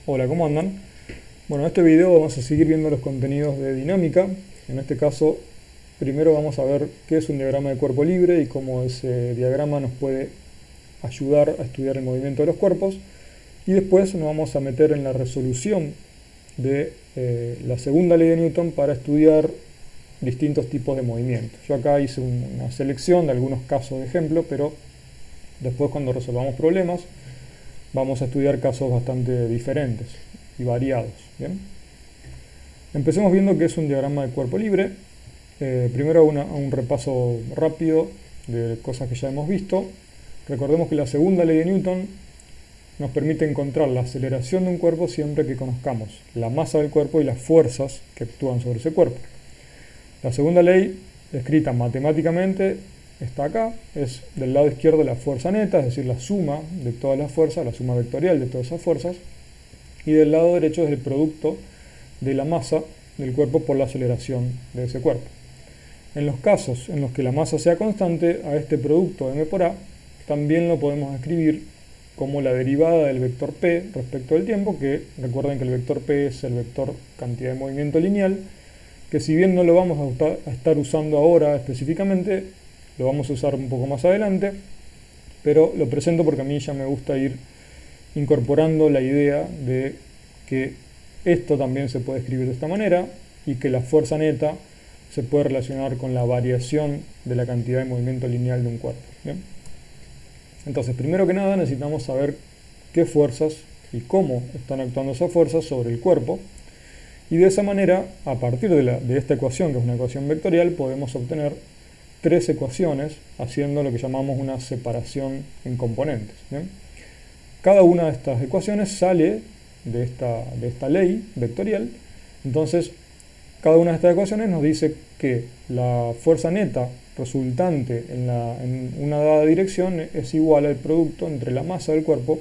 Hola, ¿cómo andan? Bueno, en este video vamos a seguir viendo los contenidos de dinámica. En este caso, primero vamos a ver qué es un diagrama de cuerpo libre y cómo ese diagrama nos puede ayudar a estudiar el movimiento de los cuerpos. Y después nos vamos a meter en la resolución de la segunda ley de Newton para estudiar distintos tipos de movimientos. Yo acá hice una selección de algunos casos de ejemplo, pero después cuando resolvamos problemas vamos a estudiar casos bastante diferentes y variados. ¿Bien? Empecemos viendo qué es un diagrama de cuerpo libre. Primero un repaso rápido de cosas que ya hemos visto. Recordemos que la segunda ley de Newton nos permite encontrar la aceleración de un cuerpo siempre que conozcamos la masa del cuerpo y las fuerzas que actúan sobre ese cuerpo. La segunda ley, escrita matemáticamente, está acá, es del lado izquierdo la fuerza neta, es decir, la suma de todas las fuerzas, la suma vectorial de todas esas fuerzas, y del lado derecho es el producto de la masa del cuerpo por la aceleración de ese cuerpo. En los casos en los que la masa sea constante, a este producto m por a también lo podemos escribir como la derivada del vector p respecto del tiempo, que recuerden que el vector p es el vector cantidad de movimiento lineal, que si bien no lo vamos a estar usando ahora específicamente, lo vamos a usar un poco más adelante, pero lo presento porque a mí ya me gusta ir incorporando la idea de que esto también se puede escribir de esta manera y que la fuerza neta se puede relacionar con la variación de la cantidad de movimiento lineal de un cuerpo. ¿Bien? Entonces, primero que nada necesitamos saber qué fuerzas y cómo están actuando esas fuerzas sobre el cuerpo, y de esa manera, a partir de esta ecuación, que es una ecuación vectorial, podemos obtener tres ecuaciones haciendo lo que llamamos una separación en componentes. ¿Bien? Cada una de estas ecuaciones sale de esta ley vectorial. Entonces, cada una de estas ecuaciones nos dice que la fuerza neta resultante en una dada dirección es igual al producto entre la masa del cuerpo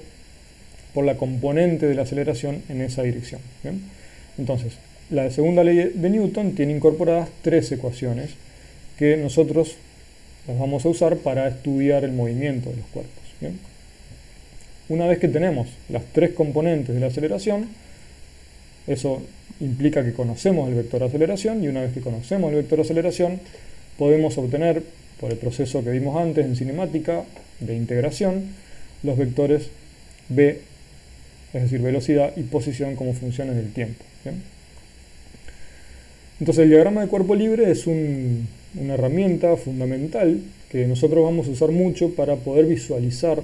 por la componente de la aceleración en esa dirección. ¿Bien? Entonces, la segunda ley de Newton tiene incorporadas tres ecuaciones que nosotros las vamos a usar para estudiar el movimiento de los cuerpos. ¿Bien? Una vez que tenemos las tres componentes de la aceleración, eso implica que conocemos el vector aceleración, y una vez que conocemos el vector aceleración, podemos obtener, por el proceso que vimos antes en cinemática de integración, los vectores v, es decir, velocidad y posición como funciones del tiempo. ¿Bien? Entonces el diagrama de cuerpo libre es una herramienta fundamental que nosotros vamos a usar mucho para poder visualizar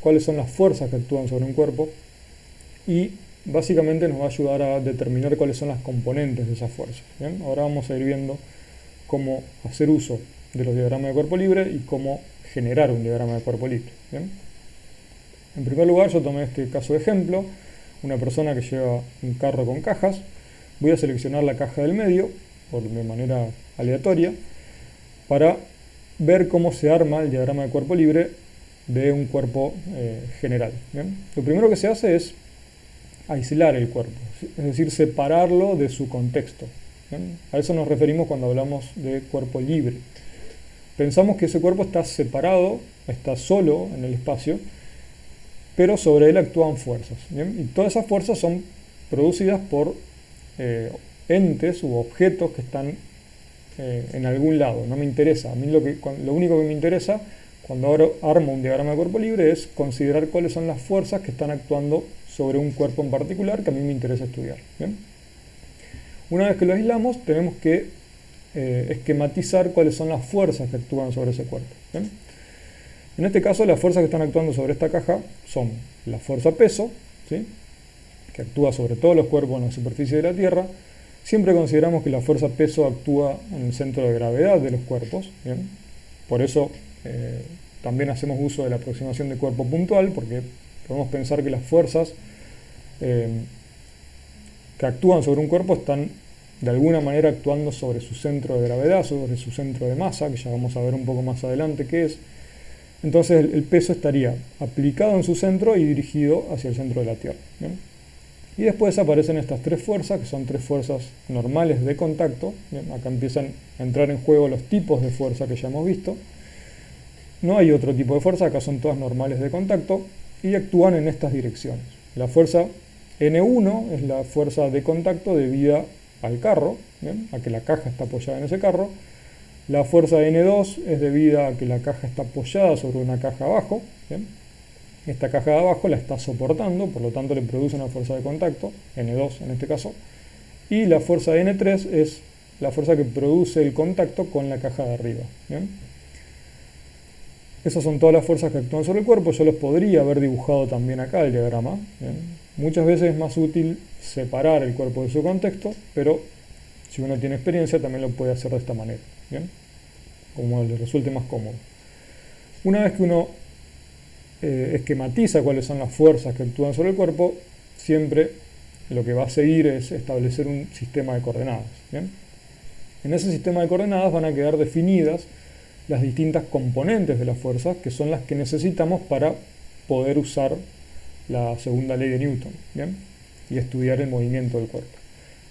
cuáles son las fuerzas que actúan sobre un cuerpo, y básicamente nos va a ayudar a determinar cuáles son las componentes de esas fuerzas. ¿Bien? Ahora vamos a ir viendo cómo hacer uso de los diagramas de cuerpo libre y cómo generar un diagrama de cuerpo libre. ¿Bien? En primer lugar, yo tomé este caso de ejemplo, una persona que lleva un carro con cajas. Voy a seleccionar la caja del medio de manera aleatoria para ver cómo se arma el diagrama de cuerpo libre de un cuerpo general. ¿Bien? Lo primero que se hace es aislar el cuerpo, es decir, separarlo de su contexto. ¿Bien? A eso nos referimos cuando hablamos de cuerpo libre. Pensamos que ese cuerpo está separado, está solo en el espacio, pero sobre él actúan fuerzas. ¿Bien? Y todas esas fuerzas son producidas por entes u objetos que están en algún lado. No me interesa. A mí lo único que me interesa cuando armo un diagrama de cuerpo libre es considerar cuáles son las fuerzas que están actuando sobre un cuerpo en particular que a mí me interesa estudiar. ¿Bien? Una vez que lo aislamos, tenemos que esquematizar cuáles son las fuerzas que actúan sobre ese cuerpo. ¿Bien? En este caso, las fuerzas que están actuando sobre esta caja son la fuerza peso, ¿sí?, que actúa sobre todos los cuerpos en la superficie de la Tierra. Siempre consideramos que la fuerza peso actúa en el centro de gravedad de los cuerpos. ¿Bien? Por eso también hacemos uso de la aproximación de cuerpo puntual, porque podemos pensar que las fuerzas que actúan sobre un cuerpo están de alguna manera actuando sobre su centro de gravedad, sobre su centro de masa, que ya vamos a ver un poco más adelante qué es. Entonces el peso estaría aplicado en su centro y dirigido hacia el centro de la Tierra. ¿Bien? Y después aparecen estas tres fuerzas, que son tres fuerzas normales de contacto. Bien, acá empiezan a entrar en juego los tipos de fuerza que ya hemos visto. No hay otro tipo de fuerza, acá son todas normales de contacto y actúan en estas direcciones. La fuerza N1 es la fuerza de contacto debida al carro, ¿bien? A que la caja está apoyada en ese carro. La fuerza N2 es debida a que la caja está apoyada sobre una caja abajo, ¿bien? Esta caja de abajo la está soportando, por lo tanto le produce una fuerza de contacto, N2 en este caso. Y la fuerza N3 es la fuerza que produce el contacto con la caja de arriba, ¿bien? Esas son todas las fuerzas que actúan sobre el cuerpo. Yo los podría haber dibujado también acá el diagrama, ¿bien? Muchas veces es más útil separar el cuerpo de su contexto, pero si uno tiene experiencia también lo puede hacer de esta manera, ¿bien? Como le resulte más cómodo. Una vez que uno esquematiza cuáles son las fuerzas que actúan sobre el cuerpo, siempre lo que va a seguir es establecer un sistema de coordenadas, ¿bien? En ese sistema de coordenadas van a quedar definidas las distintas componentes de las fuerzas, que son las que necesitamos para poder usar la segunda ley de Newton, ¿bien? Y estudiar el movimiento del cuerpo.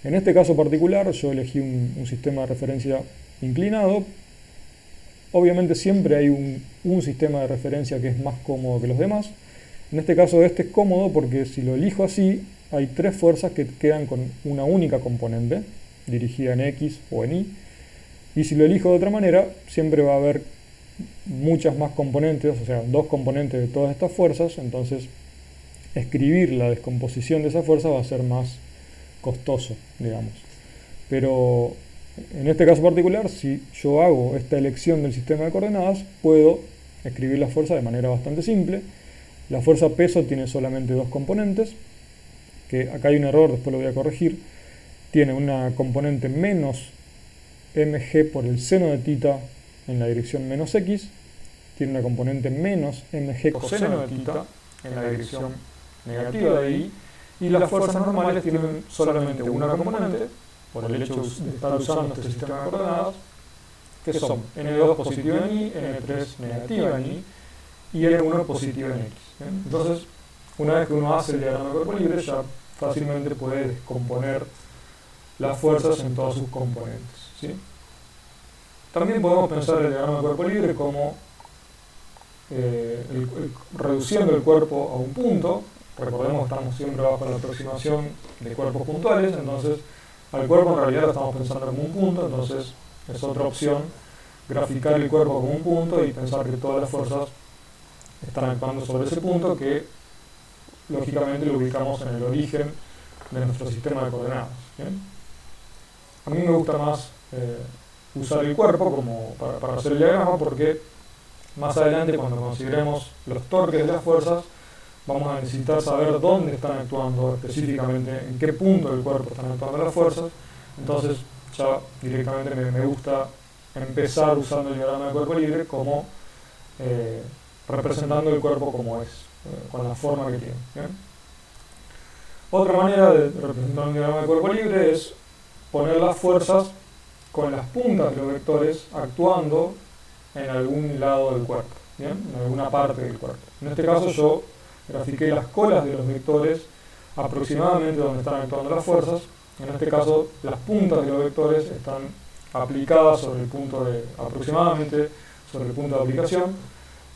En este caso particular yo elegí un sistema de referencia inclinado. Obviamente siempre hay un sistema de referencia que es más cómodo que los demás. En este caso este es cómodo porque si lo elijo así, hay tres fuerzas que quedan con una única componente, dirigida en X o en Y. Y si lo elijo de otra manera, siempre va a haber muchas más componentes, o sea, dos componentes de todas estas fuerzas. Entonces escribir la descomposición de esa fuerza va a ser más costoso, digamos. Pero en este caso particular, si yo hago esta elección del sistema de coordenadas, puedo escribir la fuerza de manera bastante simple. La fuerza peso tiene solamente dos componentes, que acá hay un error, después lo voy a corregir. Tiene una componente menos mg por el seno de θ en la dirección menos x, tiene una componente menos mg coseno de θ en la dirección negativa de y las fuerzas normales tienen solamente una componente, por el hecho de estar usando este sistema de coordenadas, que son N2 positivo en Y, N3 negativa en Y, y N1 positivo en X. ¿Bien? Entonces, una vez que uno hace el diagrama de cuerpo libre, ya fácilmente puede descomponer las fuerzas en todas sus componentes, ¿sí? También podemos pensar el diagrama de cuerpo libre como reduciendo el cuerpo a un punto. Recordemos que estamos siempre bajo la aproximación de cuerpos puntuales, entonces al cuerpo en realidad lo estamos pensando como un punto, entonces es otra opción graficar el cuerpo como un punto y pensar que todas las fuerzas están actuando sobre ese punto, que lógicamente lo ubicamos en el origen de nuestro sistema de coordenadas, ¿bien? A mí me gusta más usar el cuerpo como para hacer el diagrama, porque más adelante, cuando consideremos los torques de las fuerzas, vamos a necesitar saber dónde están actuando específicamente, en qué punto del cuerpo están actuando las fuerzas. Entonces ya directamente me gusta empezar usando el diagrama de cuerpo libre como representando el cuerpo como es, con la forma que tiene, ¿bien? Otra manera de representar un diagrama de cuerpo libre es poner las fuerzas con las puntas de los vectores actuando en algún lado del cuerpo, ¿bien? En alguna parte del cuerpo. En este caso yo grafiqué las colas de los vectores aproximadamente donde están actuando las fuerzas. En este caso las puntas de los vectores están aplicadas sobre el punto aproximadamente sobre el punto de aplicación.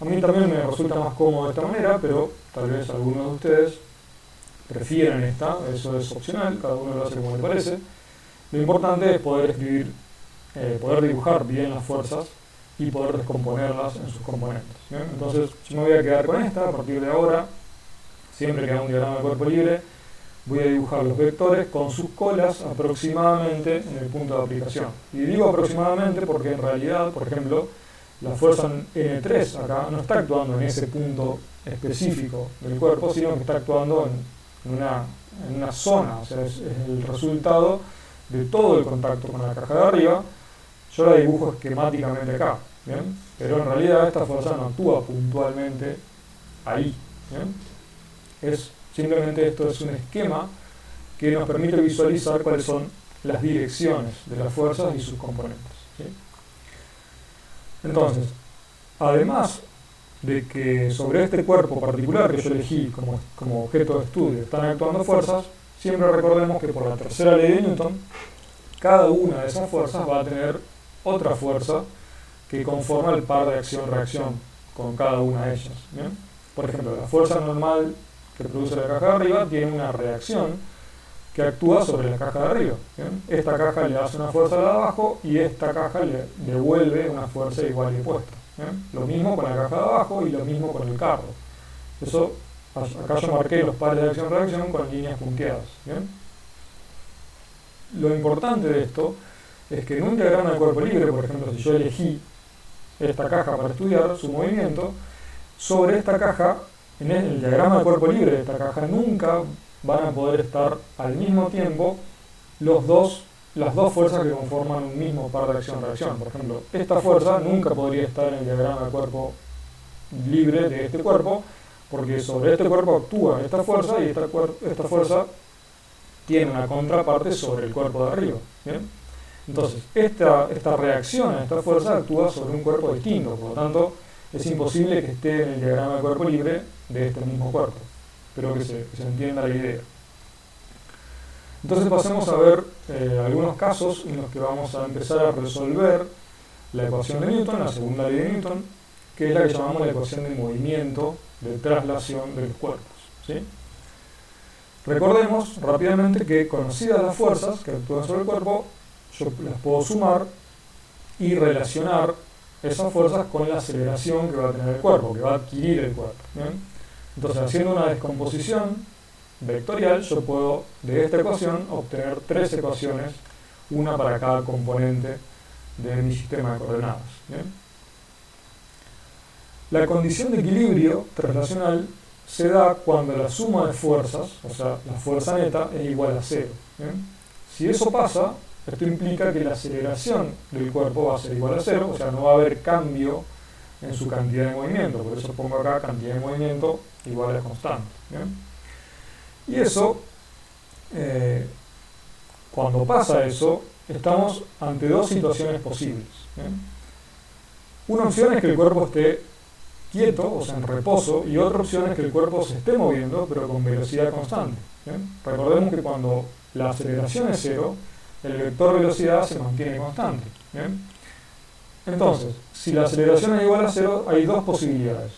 A mí también me resulta más cómodo de esta manera, pero tal vez algunos de ustedes prefieren esta, eso es opcional, cada uno lo hace como le parece. Lo importante es poder escribir, poder dibujar bien las fuerzas y poder descomponerlas en sus componentes, ¿bien? Entonces yo me voy a quedar con esta. A partir de ahora, siempre que haga un diagrama de cuerpo libre, voy a dibujar los vectores con sus colas aproximadamente en el punto de aplicación. Y digo aproximadamente porque en realidad, por ejemplo, la fuerza N3 acá no está actuando en ese punto específico del cuerpo, sino que está actuando en una zona, o sea, es el resultado de todo el contacto con la caja de arriba. Yo la dibujo esquemáticamente acá, ¿bien? Pero en realidad esta fuerza no actúa puntualmente ahí, ¿bien? Simplemente esto es un esquema que nos permite visualizar cuáles son las direcciones de las fuerzas y sus componentes, ¿sí? Entonces, además de que sobre este cuerpo particular que yo elegí como objeto de estudio están actuando fuerzas, siempre recordemos que por la tercera ley de Newton, cada una de esas fuerzas va a tener otra fuerza que conforma el par de acción-reacción con cada una de ellas, ¿bien? Por ejemplo, la fuerza normal que produce la caja de arriba tiene una reacción que actúa sobre la caja de arriba. ¿Bien? Esta caja le hace una fuerza a la de abajo y esta caja le devuelve una fuerza igual y opuesta. ¿Bien? Lo mismo con la caja de abajo y lo mismo con el carro. Eso, acá yo marqué los pares de acción-reacción con líneas punteadas. ¿Bien? Lo importante de esto es que en un diagrama de cuerpo libre, por ejemplo, si yo elegí esta caja para estudiar su movimiento, sobre esta caja, en el diagrama de cuerpo libre de esta caja, nunca van a poder estar al mismo tiempo las dos fuerzas que conforman un mismo par de acción-reacción. Por ejemplo, esta fuerza nunca podría estar en el diagrama de cuerpo libre de este cuerpo, porque sobre este cuerpo actúa esta fuerza y esta fuerza tiene una contraparte sobre el cuerpo de arriba. ¿Bien? Entonces, esta reacción a esta fuerza actúa sobre un cuerpo distinto, por lo tanto, es imposible que esté en el diagrama de cuerpo libre de este mismo cuerpo. Espero que se entienda la idea. Entonces pasemos a ver algunos casos en los que vamos a empezar a resolver la ecuación de Newton, la segunda ley de Newton, que es la que llamamos la ecuación de movimiento, de traslación de los cuerpos. ¿Sí? Recordemos rápidamente que, conocidas las fuerzas que actúan sobre el cuerpo, yo las puedo sumar y relacionar esas fuerzas con la aceleración que va a tener el cuerpo, que va a adquirir el cuerpo. ¿Bien? Entonces, haciendo una descomposición vectorial, yo puedo de esta ecuación obtener tres ecuaciones, una para cada componente de mi sistema de coordenadas. ¿Bien? La condición de equilibrio traslacional se da cuando la suma de fuerzas, o sea, la fuerza neta, es igual a cero. ¿Bien? Si eso pasa, esto implica que la aceleración del cuerpo va a ser igual a cero, o sea, no va a haber cambio en su cantidad de movimiento, por eso pongo acá cantidad de movimiento igual a constante. ¿Bien? Y eso, cuando pasa eso, estamos ante dos situaciones posibles. ¿Bien? Una opción es que el cuerpo esté quieto, o sea, en reposo, y otra opción es que el cuerpo se esté moviendo, pero con velocidad constante. ¿Bien? Recordemos que cuando la aceleración es cero, el vector velocidad se mantiene constante. ¿Bien? Entonces, si la aceleración es igual a cero, hay dos posibilidades.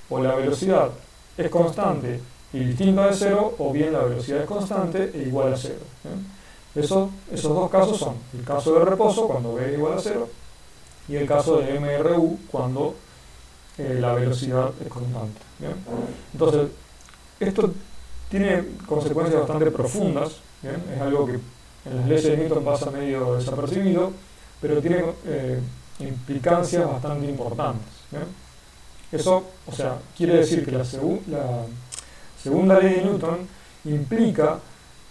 O la velocidad es constante y distinta de cero, o bien la velocidad es constante e igual a cero. ¿Bien? Esos dos casos son el caso de reposo, cuando v es igual a cero, y el caso de MRU, cuando la velocidad es constante. ¿Bien? Entonces, esto tiene consecuencias bastante profundas. ¿Bien? Es algo que en las leyes de Newton pasa medio desapercibido, pero tiene implicancias bastante importantes. ¿Bien? Eso, o sea, quiere decir que la segunda ley de Newton implica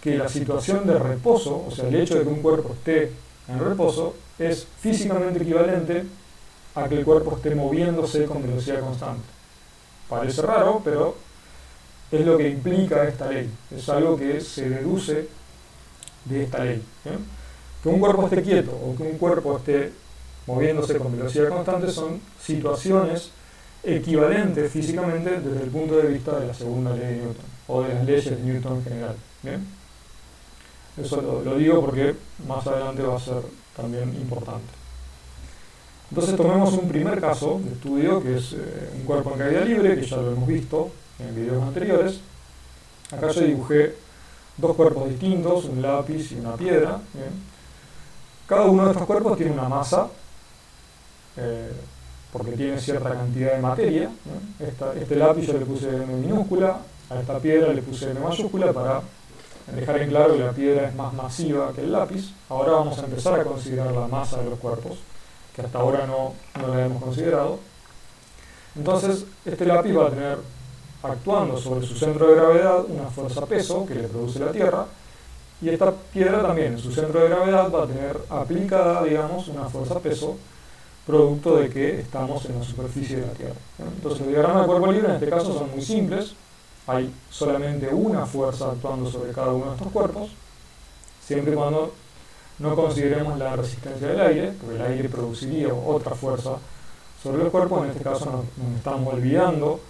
que la situación de reposo, o sea, el hecho de que un cuerpo esté en reposo, es físicamente equivalente a que el cuerpo esté moviéndose con velocidad constante. Parece raro, pero es lo que implica esta ley. Es algo que se deduce de esta ley. ¿Bien? Que un cuerpo esté quieto o que un cuerpo esté moviéndose con velocidad constante son situaciones equivalentes físicamente desde el punto de vista de la segunda ley de Newton o de las leyes de Newton en general. ¿Bien? Eso lo digo porque más adelante va a ser también importante. Entonces tomemos un primer caso de estudio, que es un cuerpo en caída libre, que ya lo hemos visto en videos anteriores. Acá yo dibujé dos cuerpos distintos, un lápiz y una piedra. ¿Bien? Cada uno de estos cuerpos tiene una masa, porque tiene cierta cantidad de materia. Este lápiz yo le puse M minúscula, a esta piedra le puse M mayúscula para dejar en claro que la piedra es más masiva que el lápiz. Ahora vamos a empezar a considerar la masa de los cuerpos, que hasta ahora no la hemos considerado. Entonces, este lápiz va a tener, actuando sobre su centro de gravedad, una fuerza-peso que le produce la Tierra, y esta piedra también, en su centro de gravedad, va a tener aplicada, digamos, una fuerza-peso, producto de que estamos en la superficie de la Tierra. Entonces, el diagrama de cuerpo libre en este caso son muy simples. Hay solamente una fuerza actuando sobre cada uno de estos cuerpos, siempre y cuando no consideremos la resistencia del aire, porque el aire produciría otra fuerza sobre el cuerpo. En este caso nos estamos olvidando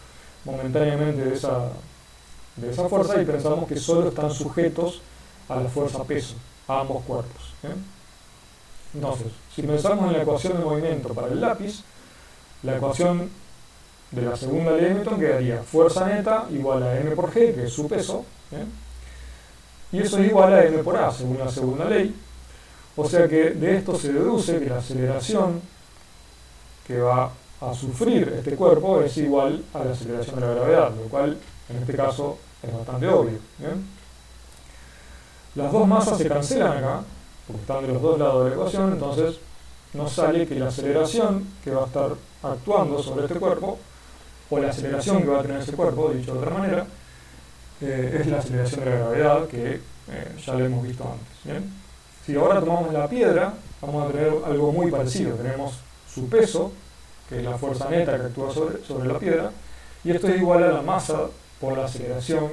momentáneamente de esa fuerza y pensamos que solo están sujetos a la fuerza-peso, a ambos cuerpos. Entonces, si pensamos en la ecuación de movimiento para el lápiz, la ecuación de la segunda ley de Newton quedaría fuerza neta igual a m por g, que es su peso, ¿bien? Y eso es igual a m por a, según la segunda ley. O sea que de esto se deduce que la aceleración que va a sufrir este cuerpo es igual a la aceleración de la gravedad, lo cual en este caso es bastante obvio, ¿bien? Las dos masas se cancelan acá, porque están de los dos lados de la ecuación, entonces nos sale que la aceleración que va a estar actuando sobre este cuerpo, o la aceleración que va a tener ese cuerpo, dicho de otra manera, es la aceleración de la gravedad que ya lo hemos visto antes, ¿bien? Si ahora tomamos la piedra, vamos a tener algo muy parecido. Tenemos su peso, que es la fuerza neta que actúa sobre la piedra, y esto es igual a la masa por la aceleración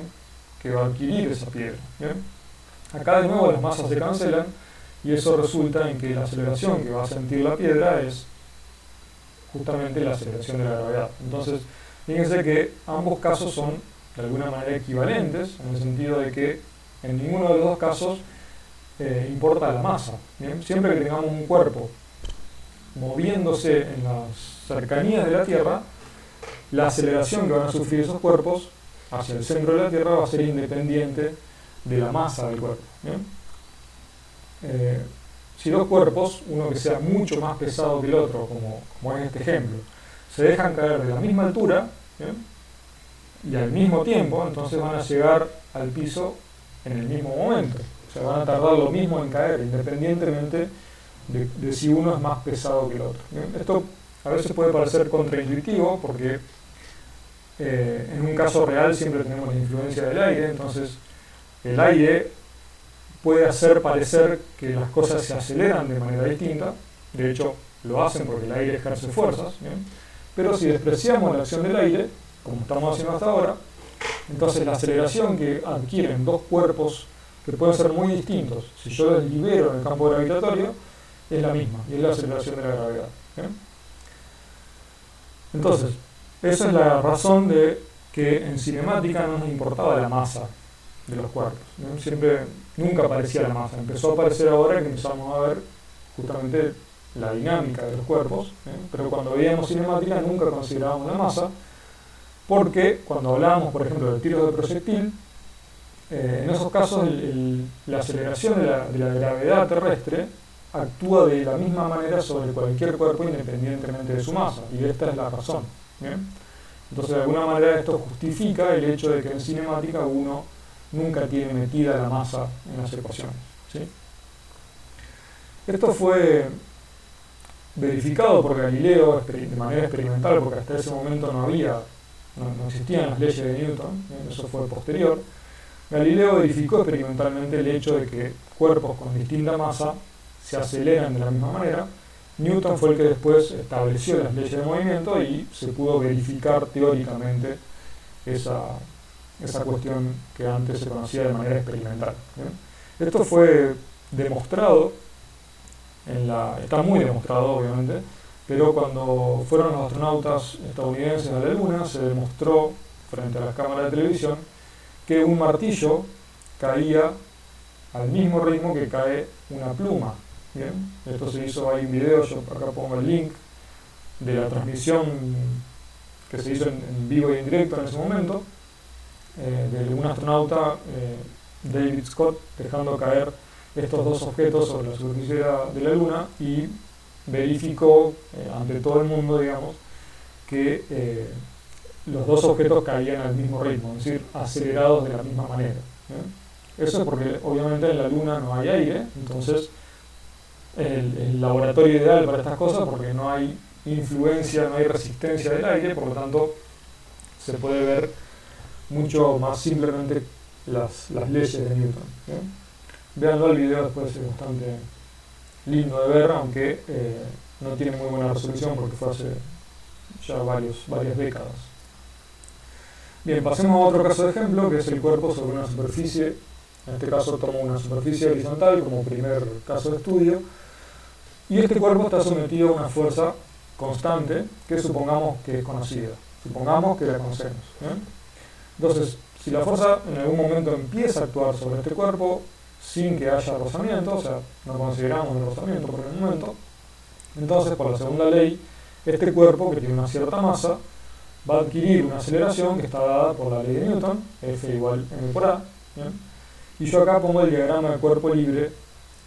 que va a adquirir esa piedra, ¿bien? Acá de nuevo las masas se cancelan, y eso resulta en que la aceleración que va a sentir la piedra es justamente la aceleración de la gravedad. Entonces, fíjense que ambos casos son de alguna manera equivalentes, en el sentido de que en ninguno de los dos casos importa la masa, ¿bien? Siempre que tengamos un cuerpo moviéndose en las cercanías de la Tierra, la aceleración que van a sufrir esos cuerpos hacia el centro de la Tierra va a ser independiente de la masa del cuerpo, ¿bien? Si dos cuerpos, uno que sea mucho más pesado que el otro, como en este ejemplo, se dejan caer de la misma altura, ¿bien? Y al mismo tiempo, entonces van a llegar al piso en el mismo momento. O sea, van a tardar lo mismo en caer, independientemente de si uno es más pesado que el otro, ¿bien? Esto a veces puede parecer contraintuitivo, porque en un caso real siempre tenemos la influencia del aire, entonces el aire puede hacer parecer que las cosas se aceleran de manera distinta. De hecho, lo hacen porque el aire ejerce fuerzas, ¿bien? Pero si despreciamos la acción del aire, como estamos haciendo hasta ahora, entonces la aceleración que adquieren dos cuerpos que pueden ser muy distintos, si yo los libero en el campo gravitatorio, es la misma, y es la aceleración de la gravedad, ¿bien? Entonces, esa es la razón de que en cinemática no nos importaba la masa de los cuerpos, ¿bien? Nunca aparecía la masa, empezó a aparecer ahora que empezamos a ver justamente la dinámica de los cuerpos, ¿bien? Pero cuando veíamos cinemática nunca considerábamos la masa, porque cuando hablábamos, por ejemplo, de tiros de proyectil, en esos casos la aceleración de la gravedad terrestre actúa de la misma manera sobre cualquier cuerpo independientemente de su masa, y esta es la razón, ¿bien? Entonces, de alguna manera esto justifica el hecho de que en cinemática uno nunca tiene metida la masa en las ecuaciones, ¿sí? Esto fue verificado por Galileo de manera experimental, porque hasta ese momento no existían las leyes de Newton, eso fue posterior. Galileo verificó experimentalmente el hecho de que cuerpos con distinta masa se aceleran de la misma manera. Newton fue el que después estableció las leyes de movimiento y se pudo verificar teóricamente esa cuestión que antes se conocía de manera experimental, ¿bien? Esto fue demostrado, está muy demostrado obviamente, pero cuando fueron los astronautas estadounidenses a la Luna se demostró frente a las cámaras de televisión que un martillo caía al mismo ritmo que cae una pluma, ¿bien? Esto se hizo, hay un video, yo acá pongo el link de la transmisión que se hizo en vivo y en directo en ese momento, de un astronauta, David Scott, dejando caer estos dos objetos sobre la superficie de la Luna, y verificó ante todo el mundo, digamos, que los dos objetos caían al mismo ritmo, es decir, acelerados de la misma manera, ¿bien? Eso es porque obviamente en la Luna no hay aire, entonces el laboratorio ideal para estas cosas, porque no hay influencia, no hay resistencia del aire, por lo tanto se puede ver mucho más simplemente las leyes de Newton, ¿bien? Véanlo el video después, es bastante lindo de ver, aunque no tiene muy buena resolución porque fue hace ya varias décadas. Bien, pasemos a otro caso de ejemplo, que es el cuerpo sobre una superficie. En este caso tomo una superficie horizontal como primer caso de estudio, y este cuerpo está sometido a una fuerza constante que supongamos que es conocida, supongamos que la conocemos, ¿bien? Entonces, si la fuerza en algún momento empieza a actuar sobre este cuerpo sin que haya rozamiento, o sea, no consideramos el rozamiento por el momento, entonces por la segunda ley, este cuerpo, que tiene una cierta masa, va a adquirir una aceleración que está dada por la ley de Newton, F igual m por a, ¿bien? Y yo acá pongo el diagrama de cuerpo libre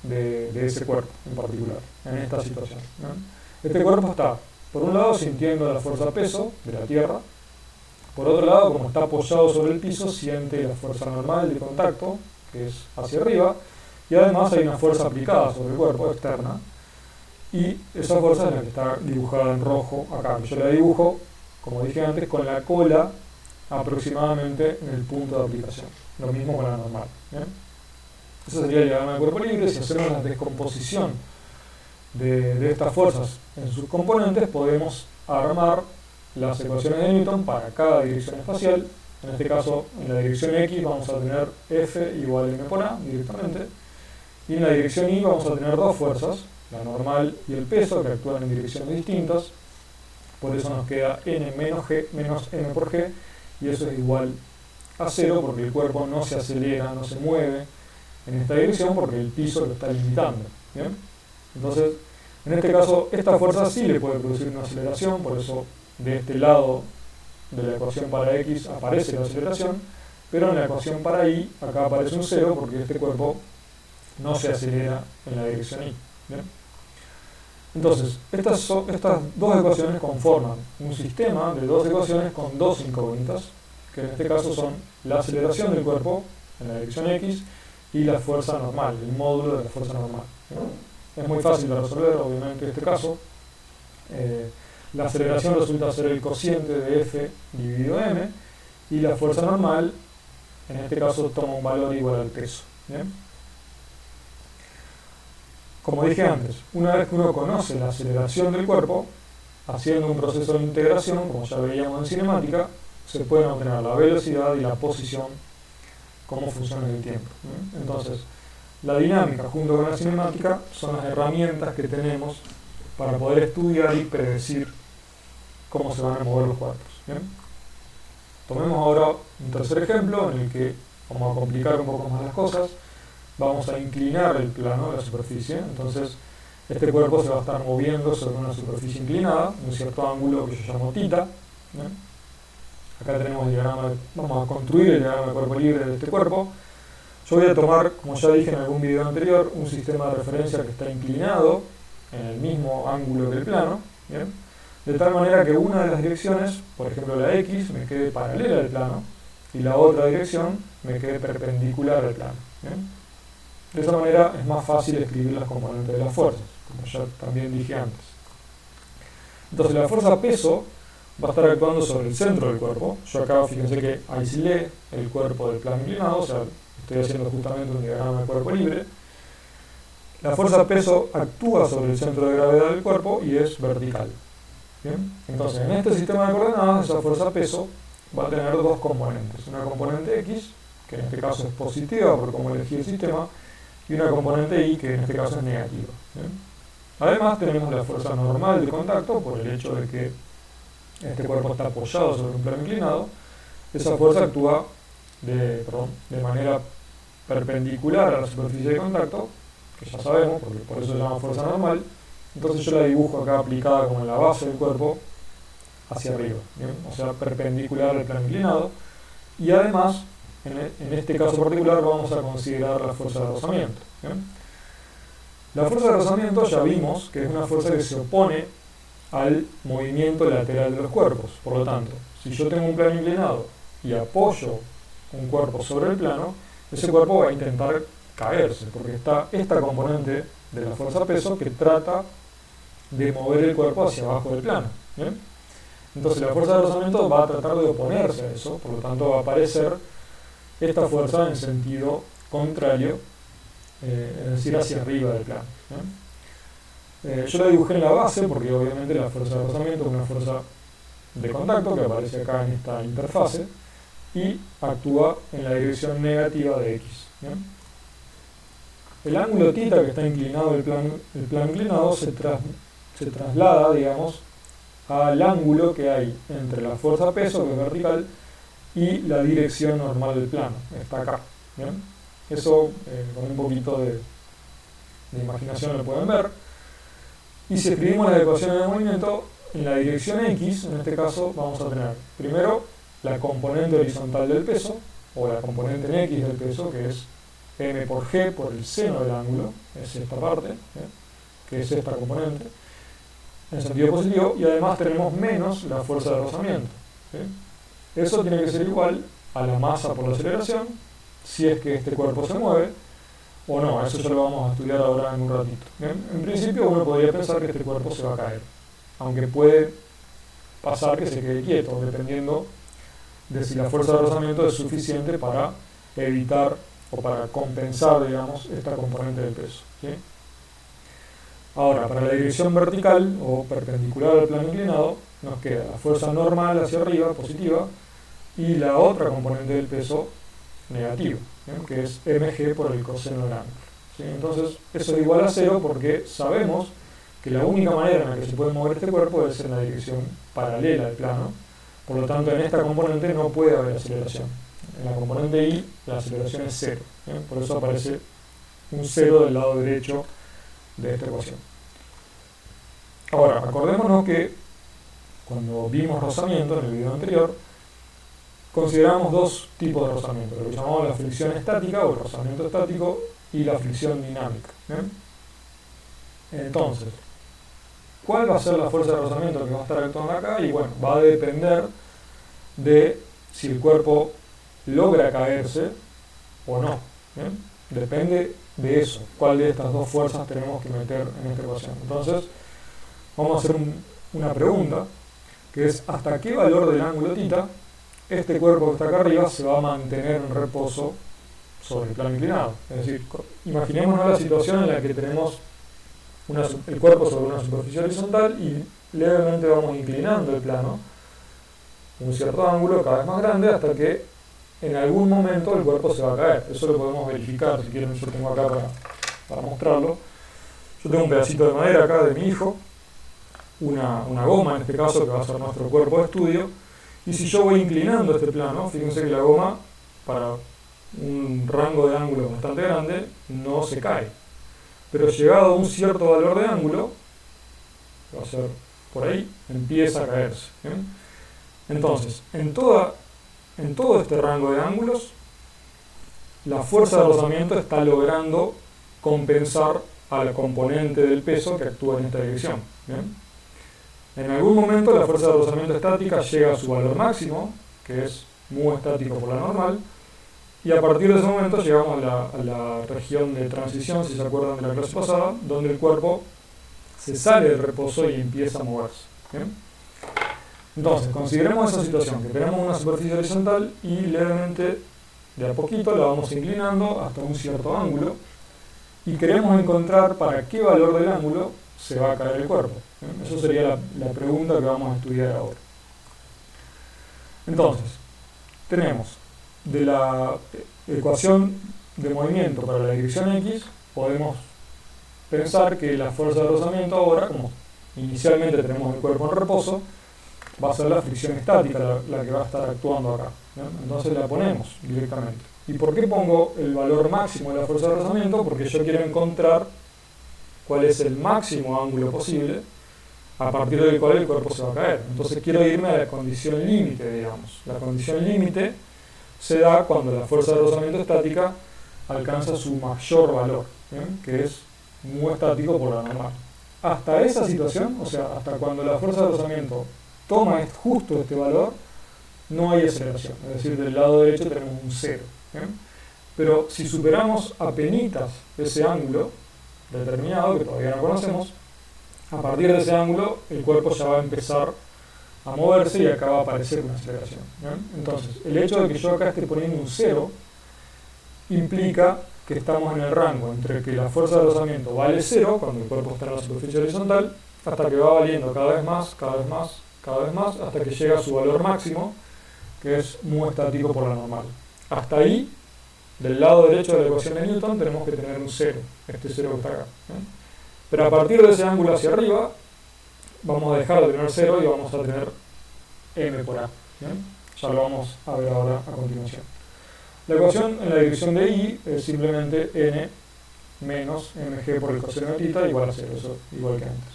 de ese cuerpo en particular, en esta situación, ¿bien? Este cuerpo está, por un lado, sintiendo la fuerza peso de la Tierra, por otro lado, como está apoyado sobre el piso, siente la fuerza normal de contacto, que es hacia arriba, y además hay una fuerza aplicada sobre el cuerpo externa, y esa fuerza es la que está dibujada en rojo acá. Yo la dibujo, como dije antes, con la cola aproximadamente en el punto de aplicación. Lo mismo con la normal, ¿bien? Ese sería el diagrama de cuerpo libre. Si hacemos la descomposición de estas fuerzas en sus componentes, podemos armar las ecuaciones de Newton para cada dirección espacial. En este caso, en la dirección X vamos a tener F igual a m por a directamente, y en la dirección Y vamos a tener dos fuerzas, la normal y el peso, que actúan en direcciones distintas. Por eso nos queda n menos g menos m por g, y eso es igual a 0, porque el cuerpo no se acelera, no se mueve en esta dirección, porque el piso lo está limitando, ¿bien? Entonces, en este caso, esta fuerza sí le puede producir una aceleración, por eso de este lado de la ecuación para x aparece la aceleración, pero en la ecuación para y acá aparece un 0, porque este cuerpo no se acelera en la dirección y, ¿bien? Entonces, estas dos ecuaciones conforman un sistema de dos ecuaciones con dos incógnitas, que en este caso son la aceleración del cuerpo en la dirección x y la fuerza normal, el módulo de la fuerza normal, ¿no? Es muy fácil de resolver, obviamente, en este caso. La aceleración resulta ser el cociente de F dividido M, y la fuerza normal, en este caso, toma un valor igual al peso, ¿bien? Como dije antes, una vez que uno conoce la aceleración del cuerpo, haciendo un proceso de integración, como ya veíamos en cinemática, se pueden obtener la velocidad y la posición como funciones del tiempo, ¿no? Entonces, la dinámica junto con la cinemática son las herramientas que tenemos para poder estudiar y predecir cómo se van a mover los cuerpos, ¿bien? Tomemos ahora un tercer ejemplo en el que vamos a complicar un poco más las cosas. Vamos a inclinar el plano de la superficie, entonces este cuerpo se va a estar moviendo sobre una superficie inclinada, en un cierto ángulo que yo llamo θ, ¿bien? Acá tenemos el diagrama, vamos a construir el diagrama de cuerpo libre de este cuerpo. Yo voy a tomar, como ya dije en algún video anterior, un sistema de referencia que está inclinado en el mismo ángulo que el plano, ¿bien? De tal manera que una de las direcciones, por ejemplo la X, me quede paralela al plano, y la otra dirección me quede perpendicular al plano, ¿bien? De esa manera es más fácil escribir las componentes de las fuerzas, como ya también dije antes. Entonces la fuerza peso va a estar actuando sobre el centro del cuerpo. Yo acá, fíjense que aislé el cuerpo del plano inclinado, o sea, estoy haciendo justamente un diagrama de cuerpo libre. La fuerza peso actúa sobre el centro de gravedad del cuerpo y es vertical, ¿bien? Entonces, en este sistema de coordenadas, esa fuerza peso va a tener dos componentes. Una componente X, que en este caso es positiva por cómo elegí el sistema, y una componente Y, que en este caso es negativa, ¿bien? Además, tenemos la fuerza normal de contacto, por el hecho de que este cuerpo está apoyado sobre un plano inclinado. Esa fuerza actúa de manera perpendicular a la superficie de contacto, que ya sabemos, porque por eso se llama fuerza normal. Entonces yo la dibujo acá aplicada como en la base del cuerpo hacia arriba, ¿bien? O sea, perpendicular al plano inclinado. Y además, en este caso particular, vamos a considerar la fuerza de rozamiento, ¿bien? La fuerza de rozamiento ya vimos que es una fuerza que se opone al movimiento lateral de los cuerpos. Por lo tanto, si yo tengo un plano inclinado y apoyo un cuerpo sobre el plano, ese cuerpo va a intentar caerse, porque está esta componente de la fuerza peso que trata de mover el cuerpo hacia abajo del plano, ¿bien? Entonces la fuerza de rozamiento va a tratar de oponerse a eso, por lo tanto va a aparecer esta fuerza en sentido contrario, es decir, hacia arriba del plano, ¿bien? Yo la dibujé en la base porque obviamente la fuerza de rozamiento es una fuerza de contacto que aparece acá en esta interfase y actúa en la dirección negativa de X, ¿bien? El ángulo θ que está inclinado el plano inclinado se traslada, digamos, al ángulo que hay entre la fuerza peso, que es vertical, y la dirección normal del plano, está acá, ¿bien? Eso con un poquito de imaginación lo pueden ver. Y si escribimos las ecuaciones de movimiento, en la dirección X, en este caso, vamos a tener primero la componente horizontal del peso, o la componente en X del peso, que es m por g por el seno del ángulo, es esta parte, que es esta componente, en sentido positivo, y además tenemos menos la fuerza de rozamiento. Eso tiene que ser igual a la masa por la aceleración, si es que este cuerpo se mueve, o no, eso ya lo vamos a estudiar ahora en un ratito. En principio uno podría pensar que este cuerpo se va a caer, aunque puede pasar que se quede quieto, dependiendo de si la fuerza de rozamiento es suficiente para evitar o para compensar, digamos, esta componente del peso. ¿Sí? Ahora, para la dirección vertical o perpendicular al plano inclinado, nos queda la fuerza normal hacia arriba, positiva, y la otra componente del peso, negativa, que es mg por el coseno del ángulo. ¿Sí? Entonces, eso es igual a cero porque sabemos que la única manera en la que se puede mover este cuerpo es en la dirección paralela al plano. Por lo tanto, en esta componente no puede haber aceleración. En la componente Y, la aceleración es cero. Por eso aparece un cero del lado derecho de esta ecuación. Ahora, acordémonos que cuando vimos rozamiento en el video anterior, consideramos dos tipos de rozamiento, lo que llamamos la fricción estática o el rozamiento estático y la fricción dinámica. Entonces, ¿cuál va a ser la fuerza de rozamiento que va a estar actuando acá? Y bueno, va a depender de si el cuerpo logra caerse o no. Depende de eso, cuál de estas dos fuerzas tenemos que meter en esta ecuación. Entonces, vamos a hacer una pregunta, que es ¿hasta qué valor del ángulo θ este cuerpo que está acá arriba se va a mantener en reposo sobre el plano inclinado? Es decir, imaginémonos la situación en la que tenemos el cuerpo sobre una superficie horizontal y levemente vamos inclinando el plano un cierto ángulo cada vez más grande hasta que en algún momento el cuerpo se va a caer. Eso lo podemos verificar, si quieren yo tengo acá para mostrarlo. Yo tengo un pedacito de madera acá de mi hijo, una goma en este caso que va a ser nuestro cuerpo de estudio, y si yo voy inclinando este plano, fíjense que la goma para un rango de ángulo bastante grande no se cae, pero llegado a un cierto valor de ángulo, va a ser por ahí, empieza a caerse. Entonces, en todo este rango de ángulos, la fuerza de rozamiento está logrando compensar a la componente del peso que actúa en esta dirección. En algún momento la fuerza de rozamiento estática llega a su valor máximo, que es mu estático por la normal, y a partir de ese momento llegamos a la región de transición, si se acuerdan de la clase pasada, donde el cuerpo se sale del reposo y empieza a moverse. Entonces, consideremos esa situación, que tenemos una superficie horizontal y levemente, de a poquito, la vamos inclinando hasta un cierto ángulo y queremos encontrar para qué valor del ángulo se va a caer el cuerpo. Eso sería la pregunta que vamos a estudiar ahora. Entonces, tenemos de la ecuación de movimiento para la dirección X, podemos pensar que la fuerza de rozamiento ahora, como inicialmente tenemos el cuerpo en reposo, va a ser la fricción estática la que va a estar actuando acá. Entonces la ponemos directamente. ¿Y por qué pongo el valor máximo de la fuerza de rozamiento? Porque yo quiero encontrar cuál es el máximo ángulo posible a partir del cual el cuerpo se va a caer. Entonces quiero irme a la condición límite, digamos. La condición límite se da cuando la fuerza de rozamiento estática alcanza su mayor valor, que es mu estático por la normal. Hasta esa situación, o sea, hasta cuando la fuerza de rozamiento toma justo este valor, no hay aceleración. Es decir, del lado derecho tenemos un cero. Pero si superamos apenitas ese ángulo determinado, que todavía no conocemos, a partir de ese ángulo el cuerpo ya va a empezar a moverse y acá va a aparecer una aceleración. Entonces, el hecho de que yo acá esté poniendo un cero implica que estamos en el rango entre que la fuerza de rozamiento vale cero, cuando el cuerpo está en la superficie horizontal, hasta que va valiendo cada vez más, cada vez más, cada vez más, hasta que llega a su valor máximo, que es mu estático por la normal. Hasta ahí, del lado derecho de la ecuación de Newton, tenemos que tener un cero, este cero que está acá. Pero a partir de ese ángulo hacia arriba, vamos a dejar de tener cero y vamos a tener m por a. Ya lo vamos a ver ahora a continuación. La ecuación en la dirección de y es simplemente n menos mg por el coseno de θ igual a 0, eso igual que antes.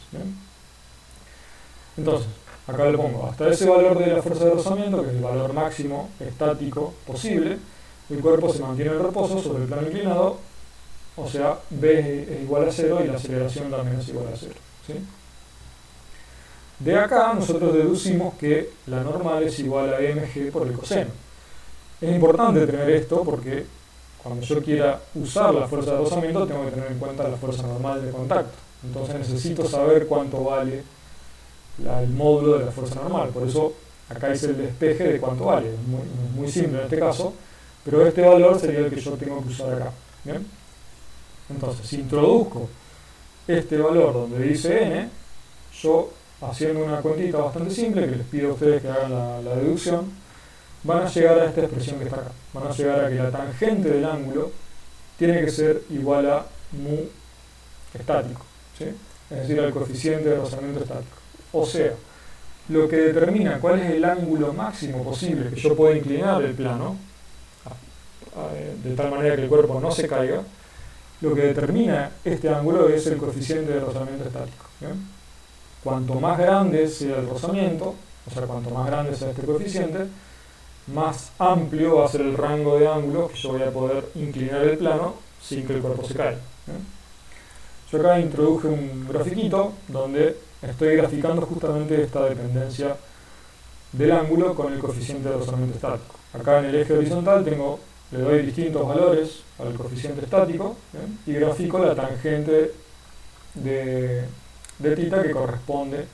Entonces, acá le pongo, hasta ese valor de la fuerza de rozamiento, que es el valor máximo estático posible, el cuerpo se mantiene en reposo sobre el plano inclinado, o sea, B es igual a 0 y la aceleración también es igual a 0. ¿Sí? De acá nosotros deducimos que la normal es igual a mg por el coseno. Es importante tener esto porque cuando yo quiera usar la fuerza de rozamiento tengo que tener en cuenta la fuerza normal de contacto. Entonces necesito saber cuánto vale el módulo de la fuerza normal. Por eso acá hice el despeje de cuánto vale. Es muy simple en este caso, pero este valor sería el que yo tengo que usar acá. ¿Bien? Entonces, si introduzco este valor donde dice n, yo, haciendo una cuentita bastante simple, que les pido a ustedes que hagan la deducción, van a llegar a esta expresión que está acá. Van a llegar a que la tangente del ángulo tiene que ser igual a mu estático, ¿sí? Es decir, al coeficiente de rozamiento estático. O sea, lo que determina cuál es el ángulo máximo posible que yo pueda inclinar el plano, de tal manera que el cuerpo no se caiga, lo que determina este ángulo es el coeficiente de rozamiento estático. ¿Bien? Cuanto más grande sea el rozamiento, o sea, cuanto más grande sea este coeficiente, más amplio va a ser el rango de ángulos que yo voy a poder inclinar el plano sin que el cuerpo se caiga. ¿Bien? Yo acá introduje un grafiquito donde estoy graficando justamente esta dependencia del ángulo con el coeficiente de rozamiento estático. Acá en el eje horizontal le doy distintos valores al coeficiente estático, ¿bien? Y grafico la tangente de θ que corresponde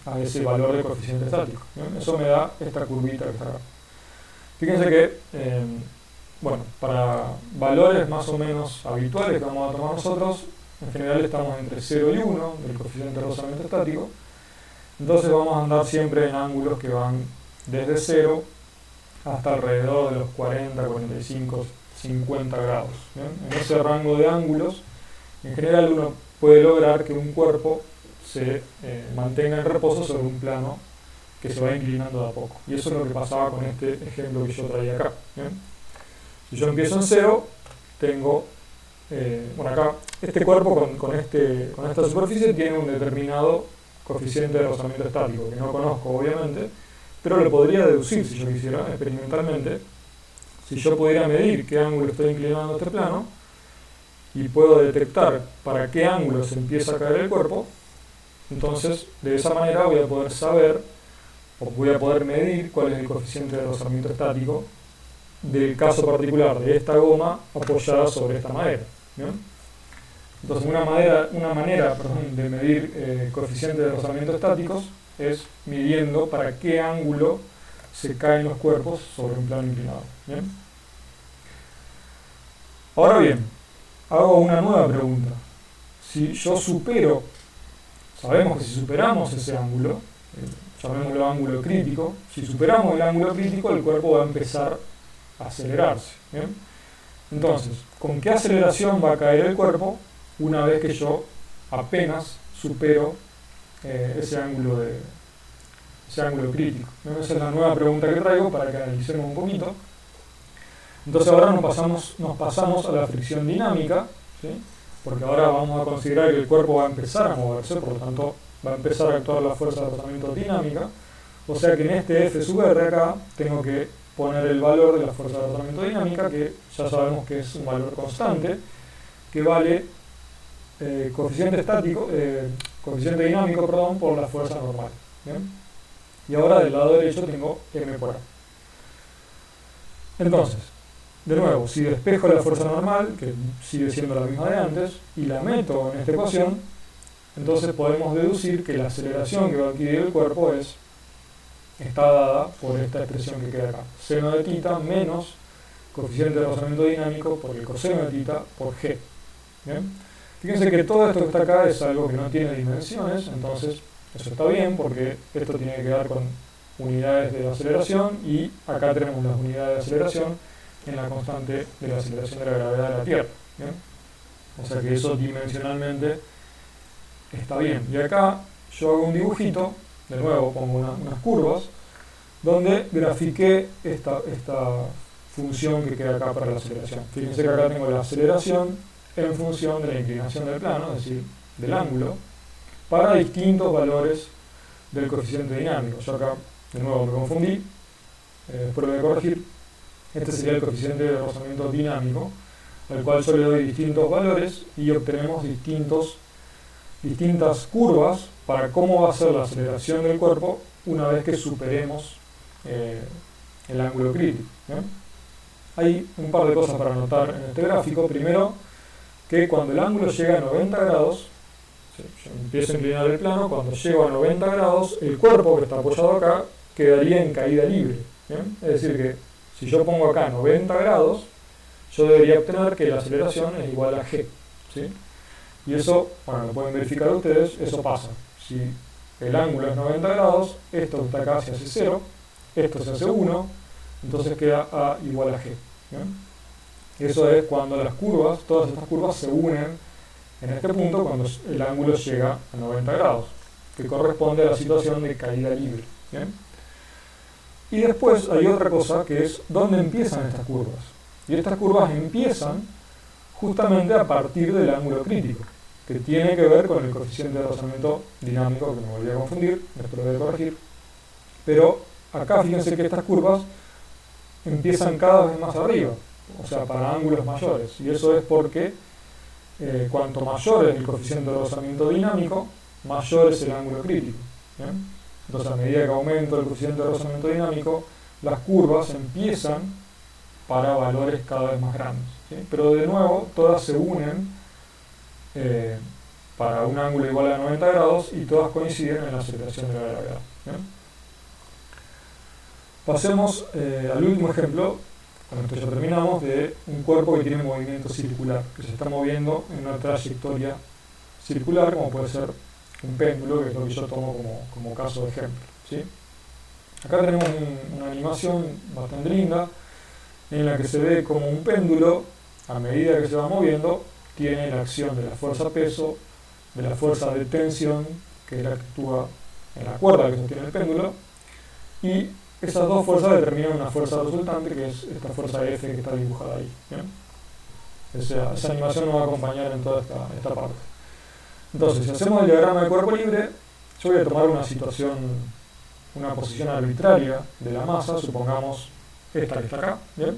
a ese valor de coeficiente estático. ¿Bien? Eso me da esta curvita que está acá. Fíjense que, bueno, para valores más o menos habituales que vamos a tomar nosotros, en general estamos entre 0 y 1 del coeficiente de rozamiento estático, entonces vamos a andar siempre en ángulos que van desde 0 hasta alrededor de los 40, 45, 50 grados. ¿Bien? En ese rango de ángulos, en general uno puede lograr que un cuerpo se mantenga en reposo sobre un plano que se va inclinando de a poco. Y eso es lo que pasaba con este ejemplo que yo traía acá. ¿Bien? Si yo empiezo en 0, tengo, bueno, acá este cuerpo con esta superficie tiene un determinado coeficiente de rozamiento estático, que no conozco obviamente, pero lo podría deducir si yo quisiera, experimentalmente. Si yo pudiera medir qué ángulo estoy inclinando este plano y puedo detectar para qué ángulo se empieza a caer el cuerpo, entonces de esa manera voy a poder saber o voy a poder medir cuál es el coeficiente de rozamiento estático del caso particular de esta goma apoyada sobre esta madera. ¿Bien? Entonces una manera de medir coeficientes de rozamiento estáticos es midiendo para qué ángulo se caen los cuerpos sobre un plano inclinado. ¿Bien? Ahora bien, hago una nueva pregunta. Si yo supero, sabemos que si superamos ese ángulo, llamémoslo ángulo crítico, si superamos el ángulo crítico el cuerpo va a empezar a acelerarse. ¿Bien? Entonces, ¿con qué aceleración va a caer el cuerpo una vez que yo apenas supero ese ángulo crítico? ¿No? Esa es la nueva pregunta que traigo para que analicemos un poquito. Entonces ahora nos pasamos a la fricción dinámica, ¿sí? Porque ahora vamos a considerar que el cuerpo va a empezar a moverse, por lo tanto va a empezar a actuar la fuerza de rozamiento dinámica, o sea que en este F sub R acá tengo que poner el valor de la fuerza de rozamiento dinámica, que ya sabemos que es un valor constante, que vale coeficiente dinámico, por la fuerza normal. ¿Bien? Y ahora del lado derecho tengo m por a. Entonces, de nuevo, si despejo la fuerza normal, que sigue siendo la misma de antes, y la meto en esta ecuación, entonces podemos deducir que la aceleración que va a adquirir el cuerpo está dada por esta expresión que queda acá. Seno de θ menos coeficiente de rozamiento dinámico por el coseno de θ por g. ¿Bien? Fíjense que todo esto que está acá es algo que no tiene dimensiones, entonces eso está bien porque esto tiene que ver con unidades de aceleración y acá tenemos las unidades de aceleración en la constante de la aceleración de la gravedad de la Tierra. ¿Bien? O sea que eso dimensionalmente está bien. Y acá yo hago un dibujito, de nuevo pongo unas curvas, donde grafiqué esta función que queda acá para la aceleración. Fíjense que acá tengo la aceleración en función de la inclinación del plano, es decir, del ángulo, para distintos valores del coeficiente dinámico. Yo acá de nuevo me confundí, después lo voy a corregir. Este sería el coeficiente de rozamiento dinámico, al cual yo le doy distintos valores y obtenemos distintas curvas para cómo va a ser la aceleración del cuerpo una vez que superemos el ángulo crítico. Hay un par de cosas para notar en este gráfico. Primero, que cuando el ángulo llega a 90 grados, yo empiezo a inclinar el plano, cuando llego a 90 grados, el cuerpo que está apoyado acá quedaría en caída libre. Es decir, que si yo pongo acá 90 grados, yo debería obtener que la aceleración es igual a g. ¿Sí? Y eso, bueno, lo pueden verificar ustedes, eso pasa. Si el ángulo es 90 grados, esto que está acá se hace 0, esto se hace 1, entonces queda A igual a G. Eso es cuando las curvas, todas estas curvas se unen en este punto cuando el ángulo llega a 90 grados, que corresponde a la situación de caída libre. ¿Bien? Y después hay otra cosa que es dónde empiezan estas curvas. Y estas curvas empiezan justamente a partir del ángulo crítico, que tiene que ver con el coeficiente de rozamiento dinámico, que me volví a confundir, después lo voy a corregir. Pero acá fíjense que estas curvas empiezan cada vez más arriba, o sea, para ángulos mayores. Y eso es porque cuanto mayor es el coeficiente de rozamiento dinámico, mayor es el ángulo crítico. Entonces, a medida que aumenta el coeficiente de rozamiento dinámico, las curvas empiezan para valores cada vez más grandes. ¿Sí? Pero de nuevo, todas se unen para un ángulo igual a 90 grados y todas coinciden en la aceleración de la gravedad. Pasemos al último ejemplo, con esto ya terminamos, de un cuerpo que tiene movimiento circular, que se está moviendo en una trayectoria circular, como puede ser un péndulo, que es lo que yo tomo como caso de ejemplo. ¿Sí? Acá tenemos una animación bastante linda, en la que se ve como un péndulo, a medida que se va moviendo, tiene la acción de la fuerza-peso, de la fuerza de tensión, que es la que actúa en la cuerda que sostiene el péndulo, y esas dos fuerzas determinan una fuerza resultante, que es esta fuerza F que está dibujada ahí. Esa animación nos va a acompañar en toda esta parte. Entonces, si hacemos el diagrama de cuerpo libre, yo voy a tomar una posición arbitraria de la masa, supongamos esta que está acá, ¿bien?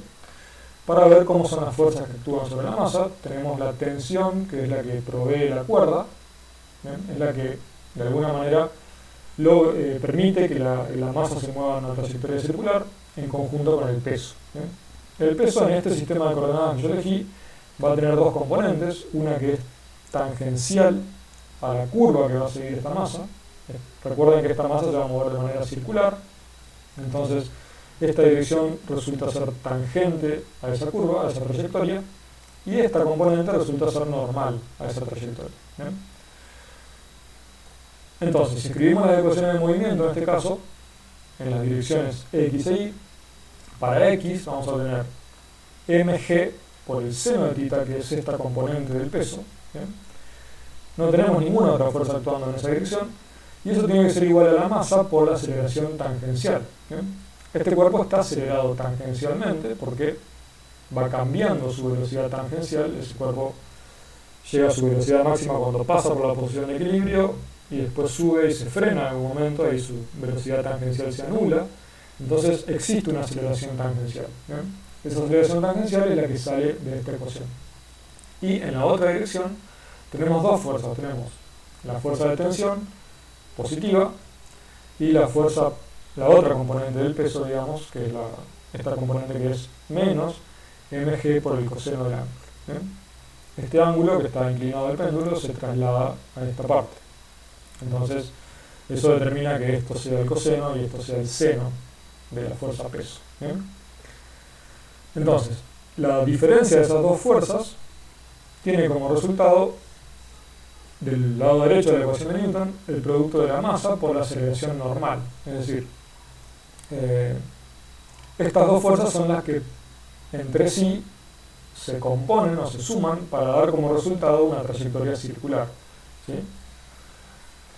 Para ver cómo son las fuerzas que actúan sobre la masa. Tenemos la tensión, que es la que provee la cuerda, ¿bien? Es la que de alguna manera permite que la masa se mueva en una trayectoria circular en conjunto con el peso. ¿Bien? El peso en este sistema de coordenadas que yo elegí va a tener dos componentes, una que es tangencial a la curva que va a seguir esta masa. Recuerden que esta masa se va a mover de manera circular, entonces esta dirección resulta ser tangente a esa curva, a esa trayectoria, y esta componente resulta ser normal a esa trayectoria. ¿Bien? Entonces, si escribimos las ecuaciones de movimiento, en este caso, en las direcciones x e y, para x vamos a tener mg por el seno de θ, que es esta componente del peso. ¿Bien? No tenemos ninguna otra fuerza actuando en esa dirección, y eso tiene que ser igual a la masa por la aceleración tangencial. ¿Bien? Este cuerpo está acelerado tangencialmente porque va cambiando su velocidad tangencial. Ese cuerpo llega a su velocidad máxima cuando pasa por la posición de equilibrio y después sube y se frena en algún momento y su velocidad tangencial se anula. Entonces existe una aceleración tangencial. ¿Bien? Esa aceleración tangencial es la que sale de esta ecuación. Y en la otra dirección tenemos dos fuerzas. Tenemos la fuerza de tensión positiva y la otra componente del peso, digamos, que es esta componente que es menos mg por el coseno del ángulo. ¿Bien? Este ángulo que está inclinado del péndulo se traslada a esta parte. Entonces, eso determina que esto sea el coseno y esto sea el seno de la fuerza peso. ¿Bien? Entonces, la diferencia de esas dos fuerzas tiene como resultado, del lado derecho de la ecuación de Newton, el producto de la masa por la aceleración normal. Es decir, estas dos fuerzas son las que entre sí se componen o se suman para dar como resultado una trayectoria circular. ¿Sí?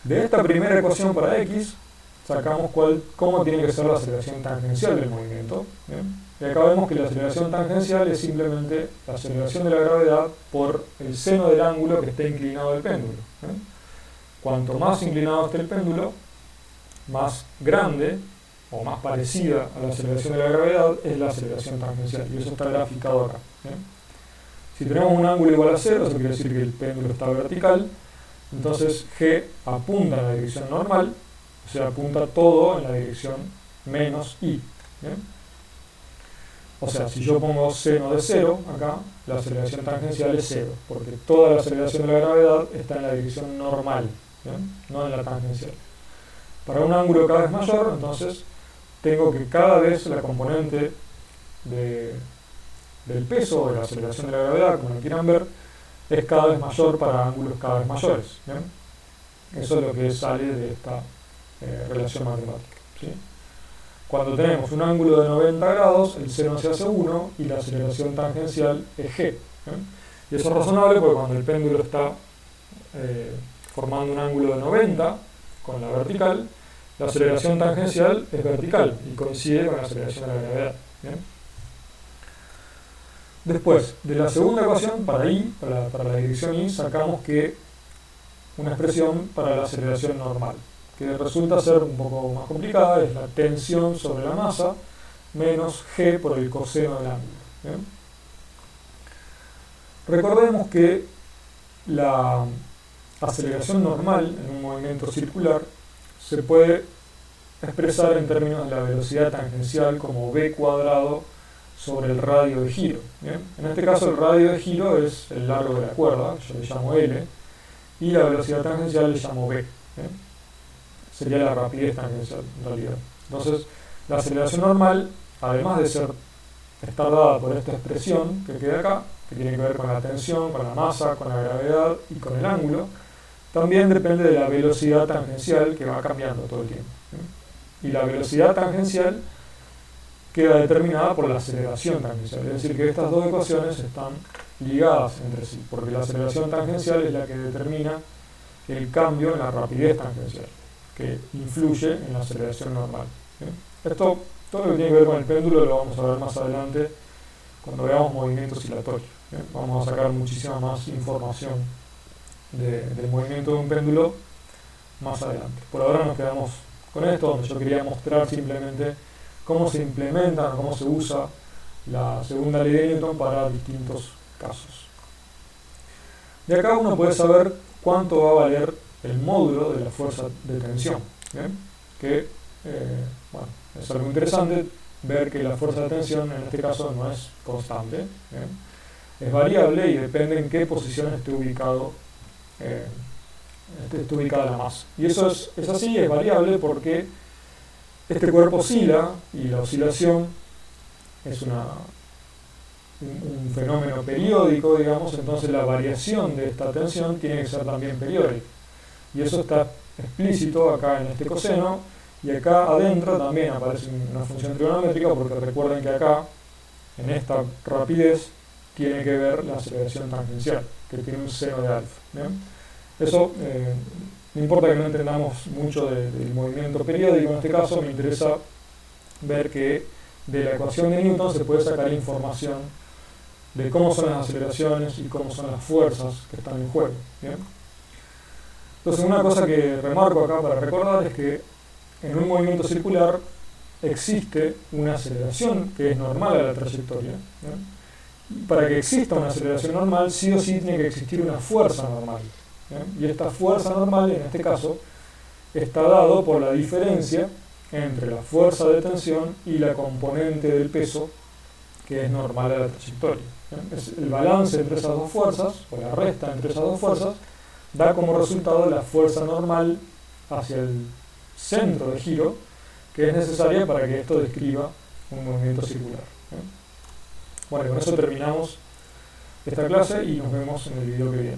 De esta primera ecuación para x sacamos cómo tiene que ser la aceleración tangencial del movimiento. ¿Bien? Y acá vemos que la aceleración tangencial es simplemente la aceleración de la gravedad por el seno del ángulo que esté inclinado del péndulo. ¿Bien? Cuanto más inclinado esté el péndulo, más grande o más parecida a la aceleración de la gravedad es la aceleración tangencial, y eso está graficado acá. ¿Bien? Si tenemos un ángulo igual a 0, eso quiere decir que el péndulo está vertical, entonces G apunta en la dirección normal, o sea, apunta todo en la dirección menos I. ¿Bien? O sea, si yo pongo seno de 0 acá, la aceleración tangencial es 0, porque toda la aceleración de la gravedad está en la dirección normal, ¿bien? No en la tangencial. Para un ángulo cada vez mayor, entonces, tengo que cada vez la componente del peso, de la aceleración de la gravedad, como lo quieran ver, es cada vez mayor para ángulos cada vez mayores. ¿Bien? Eso es lo que sale de esta relación matemática. ¿Sí? Cuando tenemos un ángulo de 90 grados, el seno se hace 1 y la aceleración tangencial es G. ¿Bien? Y eso es razonable porque cuando el péndulo está formando un ángulo de 90 con la vertical, la aceleración tangencial es vertical y coincide con la aceleración de la gravedad. ¿Bien? Después, de la segunda ecuación, para I, para la dirección I, sacamos que una expresión para la aceleración normal, que resulta ser un poco más complicada, es la tensión sobre la masa menos G por el coseno del ángulo. ¿Bien? Recordemos que la aceleración normal en un movimiento circular se puede expresar en términos de la velocidad tangencial como v cuadrado sobre el radio de giro. ¿Bien? En este caso el radio de giro es el largo de la cuerda, yo le llamo L, y la velocidad tangencial le llamo v. ¿Bien? Sería la rapidez tangencial en realidad. Entonces, la aceleración normal, además de estar dada por esta expresión que queda acá, que tiene que ver con la tensión, con la masa, con la gravedad y con el ángulo, también depende de la velocidad tangencial que va cambiando todo el tiempo. ¿Sí? Y la velocidad tangencial queda determinada por la aceleración tangencial. Es decir, que estas dos ecuaciones están ligadas entre sí, porque la aceleración tangencial es la que determina el cambio en la rapidez tangencial, que influye en la aceleración normal. ¿Sí? Esto, todo lo que tiene que ver con el péndulo, lo vamos a ver más adelante cuando veamos movimiento oscilatorio. ¿Sí? Vamos a sacar muchísima más información del movimiento de un péndulo más adelante. Por ahora nos quedamos con esto, donde yo quería mostrar simplemente cómo se implementa, cómo se usa la segunda ley de Newton para distintos casos. De acá uno puede saber cuánto va a valer el módulo de la fuerza de tensión. ¿Bien? Que bueno, es algo interesante ver que la fuerza de tensión en este caso no es constante. ¿Bien? Es variable y depende en qué posición esté ubicada la masa. Y eso es así, es variable porque este cuerpo oscila y la oscilación es un fenómeno periódico, digamos, entonces la variación de esta tensión tiene que ser también periódica. Y eso está explícito acá en este coseno, y acá adentro también aparece una función trigonométrica, porque recuerden que acá, en esta rapidez, tiene que ver la aceleración tangencial, que tiene un seno de alfa. ¿Bien? Eso, no importa que no entendamos mucho del movimiento periódico, en este caso me interesa ver que de la ecuación de Newton se puede sacar información de cómo son las aceleraciones y cómo son las fuerzas que están en juego. ¿Bien? Entonces, una cosa que remarco acá para recordar es que en un movimiento circular existe una aceleración que es normal a la trayectoria. ¿Bien? Y para que exista una aceleración normal, sí o sí tiene que existir una fuerza normal. ¿Bien? Y esta fuerza normal, en este caso, está dado por la diferencia entre la fuerza de tensión y la componente del peso que es normal a la trayectoria. ¿Bien? Es el balance entre esas dos fuerzas, o la resta entre esas dos fuerzas, da como resultado la fuerza normal hacia el centro de giro, que es necesaria para que esto describa un movimiento circular. ¿Bien? Bueno, con eso terminamos esta clase y nos vemos en el video que viene.